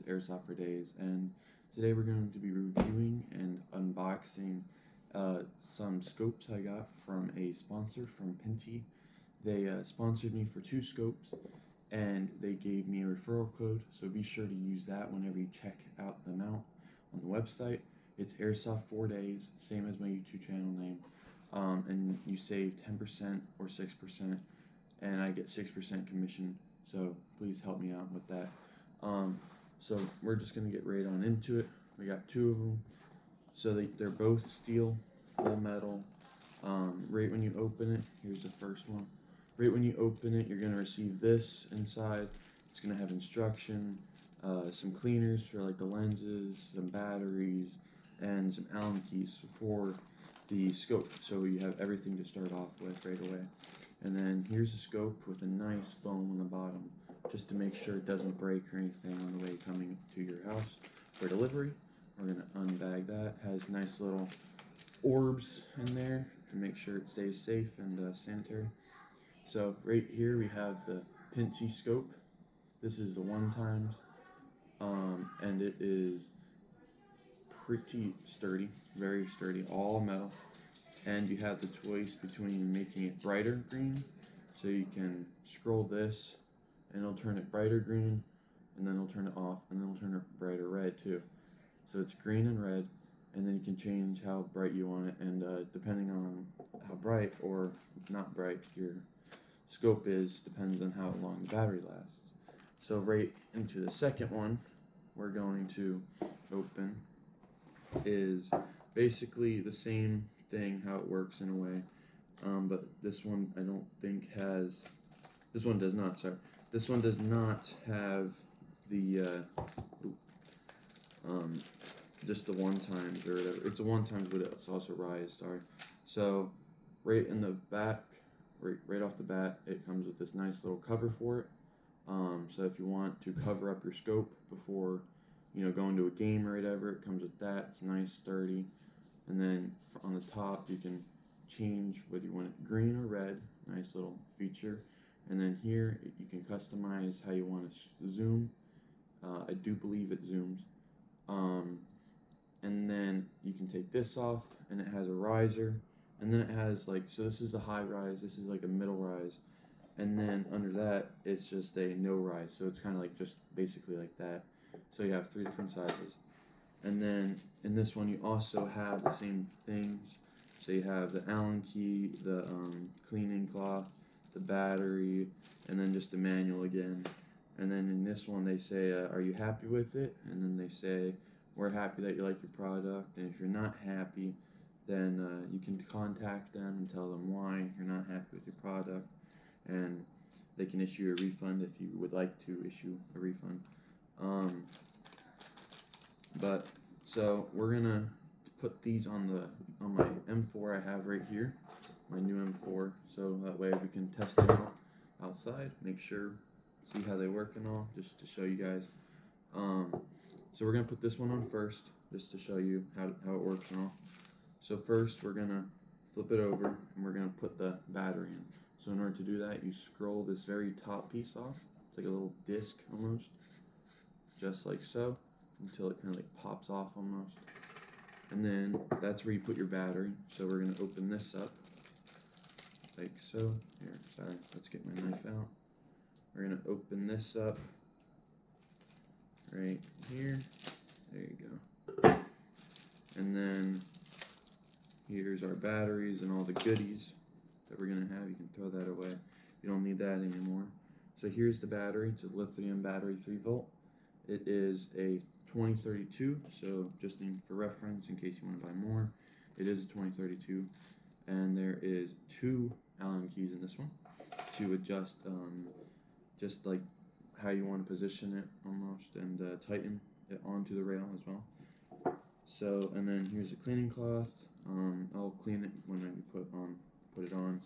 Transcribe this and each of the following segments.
Airsoft for Days, and today we're going to be reviewing and unboxing some scopes I got from a sponsor from Pinty. They sponsored me for 2 scopes, and they gave me a referral code, so be sure to use that whenever you check out the amount on the website. It's Airsoft 4 Days, same as my YouTube channel name, and you save 10% or 6%, and I get 6% commission, so please help me out with that. So we're just going to get right on into it. We got 2 of them, so they're both steel, full metal. Right when you open it, here's the first one. Right when you open it, you're going to receive this inside. It's going to have instruction, some cleaners for like the lenses, some batteries, and some Allen keys for the scope, so you have everything to start off with right away. And then here's a scope with a nice foam on the bottom, just to make sure it doesn't break or anything on the way coming to your house for delivery. We're going to unbag that. It has nice little orbs in there to make sure it stays safe and sanitary. So right here we have the Pinty scope. This is the 1x, and it is pretty sturdy, very sturdy, all metal. And you have the choice between making it brighter green, so you can scroll this and it'll turn it brighter green, and then it'll turn it off, and then it'll turn it brighter red too. So it's green and red, and then you can change how bright you want it, and depending on how bright or not bright your scope is, depends on how long the battery lasts. So right into the second one we're going to open is basically the same thing, how it works in a way, but this one I don't think has, this one does not, sorry, this one does not have the just the 1x or whatever. It's a 1x, but it's also rise, sorry. So right in the back, right off the bat, it comes with this nice little cover for it. So if you want to cover up your scope before, you know, going to a game or whatever, it comes with that. It's nice, sturdy. And then on the top, you can change whether you want it green or red. Nice little feature. And then here, you can customize how you want to zoom. I do believe it zooms. And then you can take this off, and it has a riser. And then it has like, so this is a high rise, this is like a middle rise. And then under that, it's just a no rise. So it's kind of like just basically like that. So you have 3 different sizes. And then in this one, you also have the same things. So you have the Allen key, the cleaning cloth, the battery, and then just the manual again. And then in this one, they say, are you happy with it? And then they say, we're happy that you like your product. And if you're not happy, then you can contact them and tell them why you're not happy with your product. And they can issue a refund if you would like to issue a refund. But so we're gonna put these on my M4 I have right here, my new M4, so that way we can test them out outside, make sure, see how they work and all, just to show you guys. So we're gonna put this one on first, just to show you how it works and all. So first we're gonna flip it over and we're gonna put the battery in. So in order to do that, you scroll this very top piece off. It's like a little disc almost, just like so, until it kind of like pops off almost. And then that's where you put your battery. So we're going to open this up like so. Here, sorry, let's get my knife out. We're going to open this up right here. There you go. And then here's our batteries and all the goodies that we're going to have. You can throw that away. You don't need that anymore. So here's the battery. It's a lithium battery, 3 volt. It is a 2032, so just for reference, in case you want to buy more, it is a 2032, and there is 2 Allen keys in this one to adjust just like how you want to position it almost, and tighten it onto the rail as well. So, and then here's a cleaning cloth. I'll clean it when I put it on,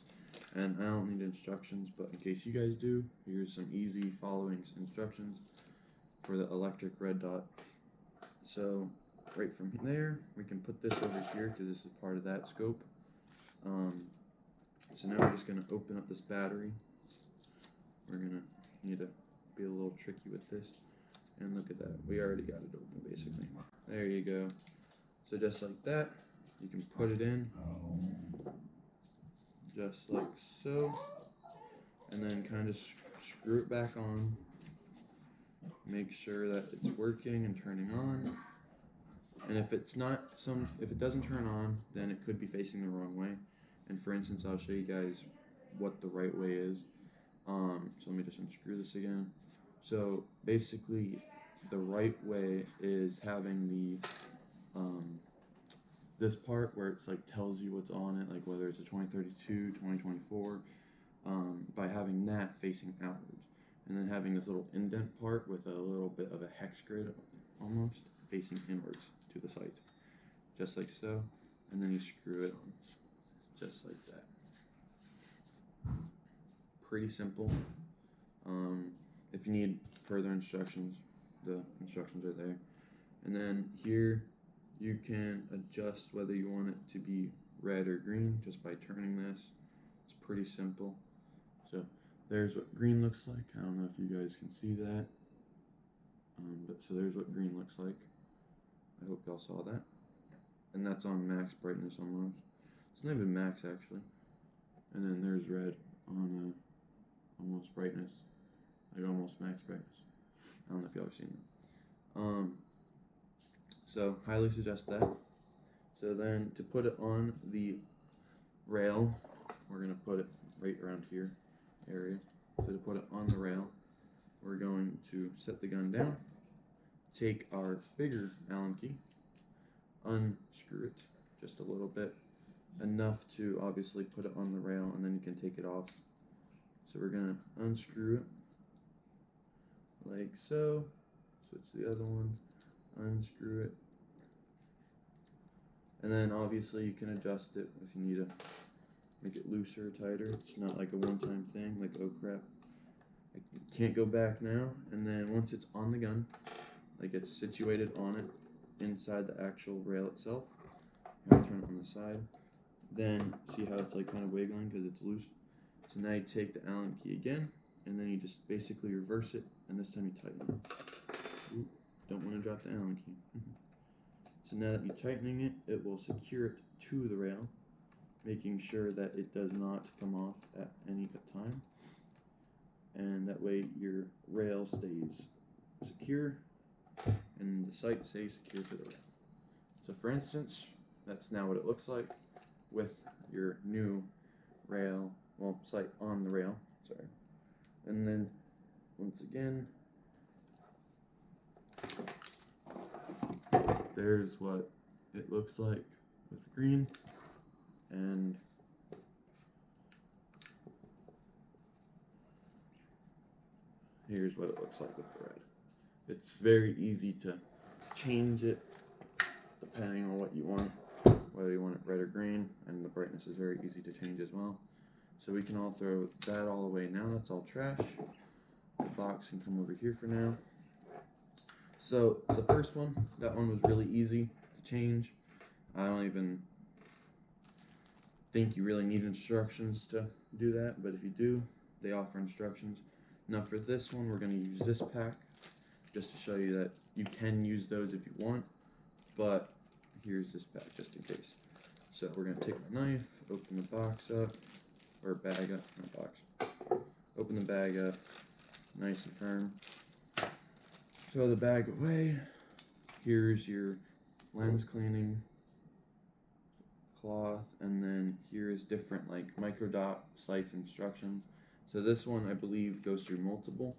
and I don't need instructions, but in case you guys do, here's some easy following instructions for the electric red dot. So right from there, we can put this over here because this is part of that scope. So now we're just going to open up this battery. We're going to need to be a little tricky with this. And look at that, we already got it open basically. There you go. So just like that, you can put it in, just like so, and then kind of screw it back on. Make sure that it's working and turning on. And if it doesn't turn on, then it could be facing the wrong way. And for instance, I'll show you guys what the right way is. So let me just unscrew this again. So basically, the right way is having the this part where it's like tells you what's on it, like whether it's a 2032, 2024, by having that facing outwards, and then having this little indent part with a little bit of a hex grid almost facing inwards to the site, just like so, and then you screw it on, just like that. Pretty simple. If you need further instructions, the instructions are there. And then here you can adjust whether you want it to be red or green just by turning this. It's pretty simple. So there's what green looks like. I don't know if you guys can see that. But so there's what green looks like. I hope y'all saw that. And that's on max brightness almost. It's not even max actually. And then there's red on almost brightness. Like almost max brightness. I don't know if y'all have seen it. So highly suggest that. So then to put it on the rail, we're going to put it right around here area. So to put it on the rail, we're going to set the gun down, take our bigger Allen key, unscrew it just a little bit, enough to obviously put it on the rail, and then you can take it off. So we're going to unscrew it like so, switch the other one, unscrew it, and then obviously you can adjust it if you need to make it looser or tighter. It's not like a one-time thing, like oh crap, I can't go back now. And then once it's on the gun, like it's situated on it inside the actual rail itself, you have to turn it on the side, then see how it's like kind of wiggling because it's loose. So now you take the Allen key again, and then you just basically reverse it, and this time you tighten it. Ooh, don't want to drop the Allen key. So now that you're tightening it, it will secure it to the rail, making sure that it does not come off at any time. And that way your rail stays secure, and the sight stays secure to the rail. So for instance, that's now what it looks like with your new rail, well, sight on the rail, sorry. And then, once again, there's what it looks like with green, and here's what it looks like with the red. It's very easy to change it depending on what you want, whether you want it red or green, and the brightness is very easy to change as well. So we can all throw that all away now. That's all trash. The box can come over here for now. So the first one, that one was really easy to change. I don't even think you really need instructions to do that, but if you do, they offer instructions. Now for this one, we're going to use this pack just to show you that you can use those if you want, but here's this pack just in case. So we're going to take my knife, open the box up, or bag up, not box. Open the bag up, nice and firm. Throw the bag away. Here's your lens cleaning cloth, and then here's different like micro dot sights instructions. So this one I believe goes through multiple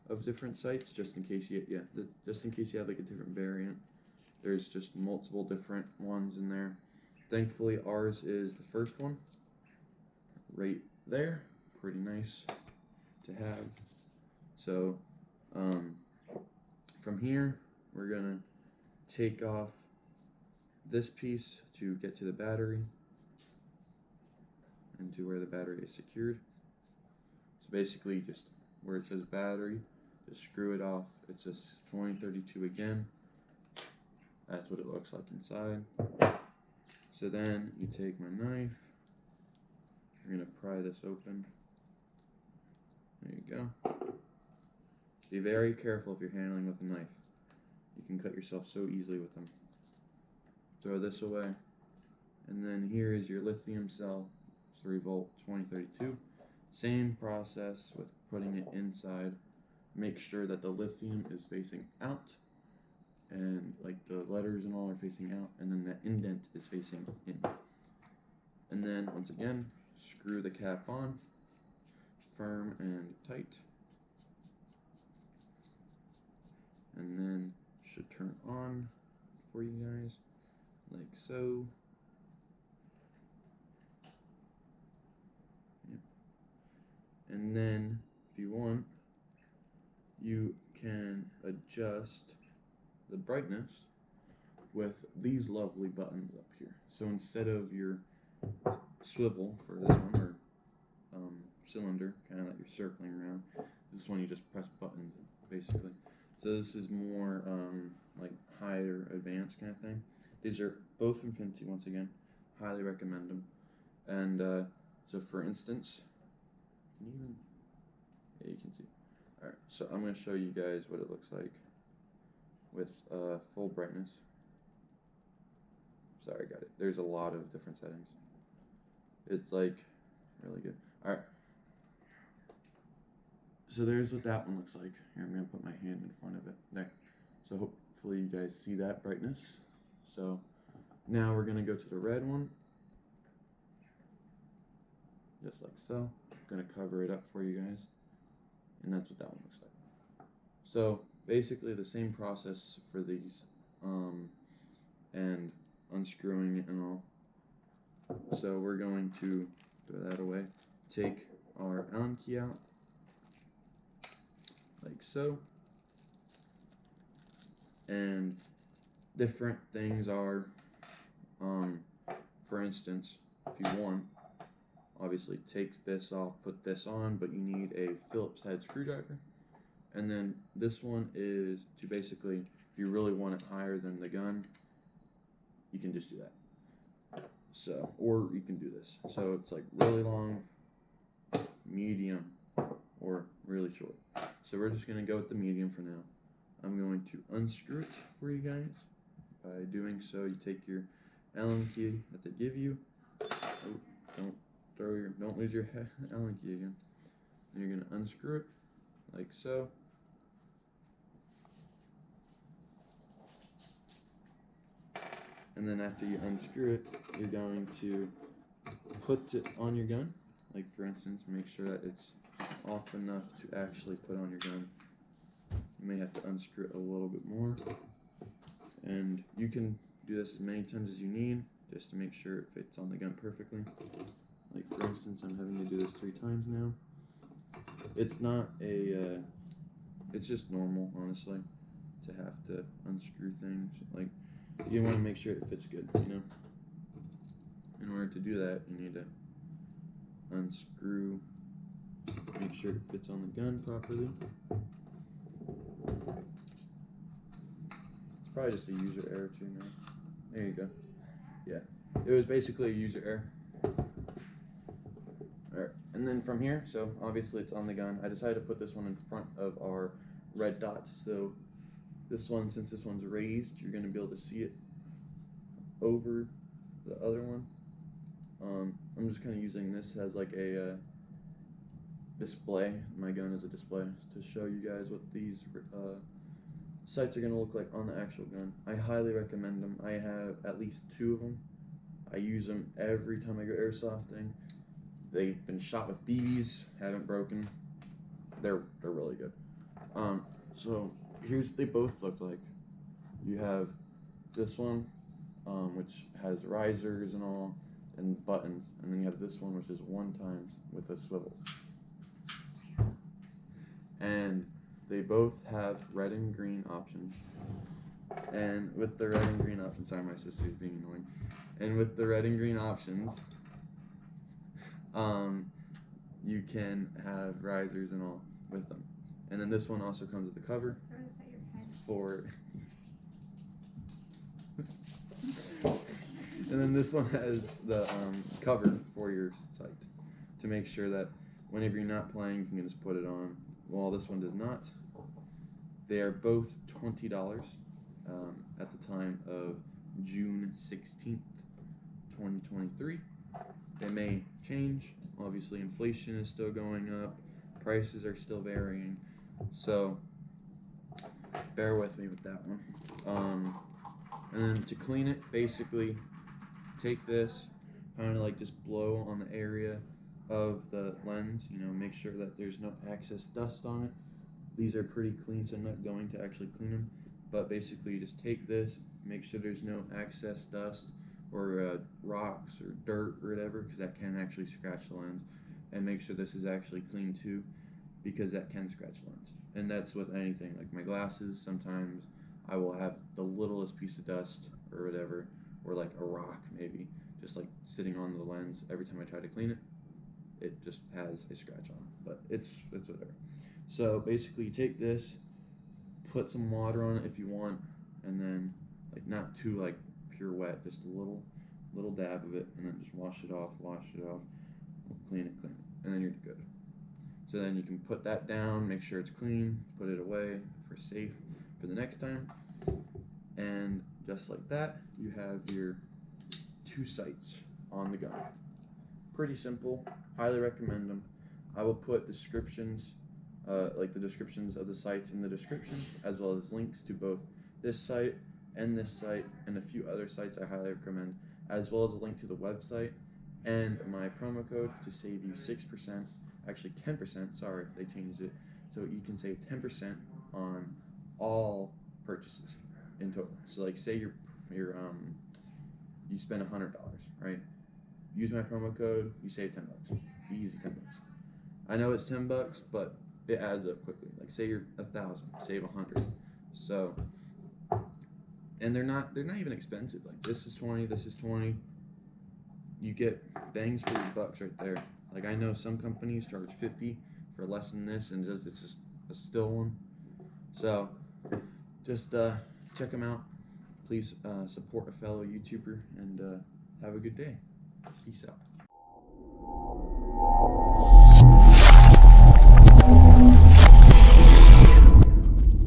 of different sights, just in case you just in case you have like a different variant. There's just multiple different ones in there. Thankfully ours is the first one right there. Pretty nice to have. So from here we're gonna take off this piece to get to the battery and to where the battery is secured. So basically just where it says battery, just screw it off. It says 2032 again. That's what it looks like inside. So then you take my knife, you're gonna pry this open. There you go. Be very careful if you're handling with a knife. You can cut yourself so easily with them. Throw this away. And then here is your lithium cell, 3 volt 2032. Same process with putting it inside. Make sure that the lithium is facing out, and like the letters and all are facing out, and then the indent is facing in. And then once again, screw the cap on, firm and tight. And then should turn on for you guys, like so. Yep. And then, if you want, you can adjust the brightness with these lovely buttons up here. So instead of your swivel for this one, or cylinder, kind of like you're circling around, this one you just press buttons basically. So this is more like higher advanced kind of thing. These are both from Pinty, once again. Highly recommend them. And so for instance, can you even, yeah, you can see. Alright, so I'm going to show you guys what it looks like with full brightness. Sorry, I got it. There's a lot of different settings. It's like really good. Alright. So there's what that one looks like. Here, I'm going to put my hand in front of it. There. So hopefully you guys see that brightness. So now we're going to go to the red one. Just like so. I'm going to cover it up for you guys. And that's what that one looks like. So basically the same process for these. And unscrewing it and all. So we're going to throw that away. Take our Allen key out. Like so. And different things are, for instance, if you want, obviously take this off, put this on, but you need a Phillips head screwdriver. And then this one is to basically, if you really want it higher than the gun, you can just do that. So, or you can do this. So it's like really long, medium, or really short. So we're just going to go with the medium for now. I'm going to unscrew it for you guys. By doing so, you take your Allen key that they give you. Oh, don't lose your Allen key again. And you're going to unscrew it like so. And then after you unscrew it, you're going to put it on your gun. Like for instance, make sure that it's off enough to actually put on your gun. You may have to unscrew it a little bit more. And you can do this as many times as you need, just to make sure it fits on the gun perfectly. Like for instance, I'm having to do this 3 times now. It's not a, it's just normal, honestly, to have to unscrew things. Like, you want to make sure it fits good, you know? In order to do that, you need to unscrew, make sure it fits on the gun properly. It's probably just a user error too now. There you go. Yeah, it was basically a user error. Alright, and then from here, so obviously it's on the gun. I decided to put this one in front of our red dot, so this one, since this one's raised, you're going to be able to see it over the other one. I'm just kind of using this as like a display. My gun is a display to show you guys what these sights are going to look like on the actual gun. I highly recommend them. I have at least 2 of them. I use them every time I go airsofting. They've been shot with BBs, haven't broken. They're really good. So here's what they both look like. You have this one, which has risers and all, and buttons, and then you have this one, which is 1 times with a swivel. And they both have red and green options. And with the red and green options, sorry, my sister's being annoying. And with the red and green options, you can have risers and all with them. And then this one also comes with the cover for. And then this one has the cover for your sight to make sure that whenever you're not playing, you can just put it on. Well, this one does not. They are both $20 at the time of June 16th, 2023. They may change. Obviously, inflation is still going up. Prices are still varying. So, bear with me with that one. And then to clean it, basically, take this, kind of like just blow on the area of the lens, make sure that there's no excess dust on it. These are pretty clean, so I'm not going to actually clean them, but basically you just take this, make sure there's no excess dust or rocks or dirt or whatever, because that can actually scratch the lens, and make sure this is actually clean too, because that can scratch the lens. And that's with anything, like my glasses, sometimes I will have the littlest piece of dust or whatever, or like a rock maybe, just like sitting on the lens. Every time I try to clean it, it just has a scratch on it, but it's whatever. So basically you take this, put some water on it if you want, and then like not too like pure wet, just a little dab of it, and then just wash it off, clean it, and then you're good. So then you can put that down, make sure it's clean, put it away for safe for the next time, and just like that, you have your 2 sights on the gun. Pretty simple, highly recommend them. I will put descriptions, like the descriptions of the sites in the description, as well as links to both this site and a few other sites I highly recommend, as well as a link to the website and my promo code to save you 6%, actually 10%, sorry, they changed it, so you can save 10% on all purchases in total. So like say you spend $100, right? Use my promo code, you save $10. Easy $10. I know it's $10, but it adds up quickly. Like say you're 1,000, save 100. So, and they're not even expensive. Like this is 20, this is 20. You get bangs for your bucks right there. Like I know some companies charge 50 for less than this, and it's just a still one. So just check them out. Please support a fellow YouTuber, and have a good day. Peace out.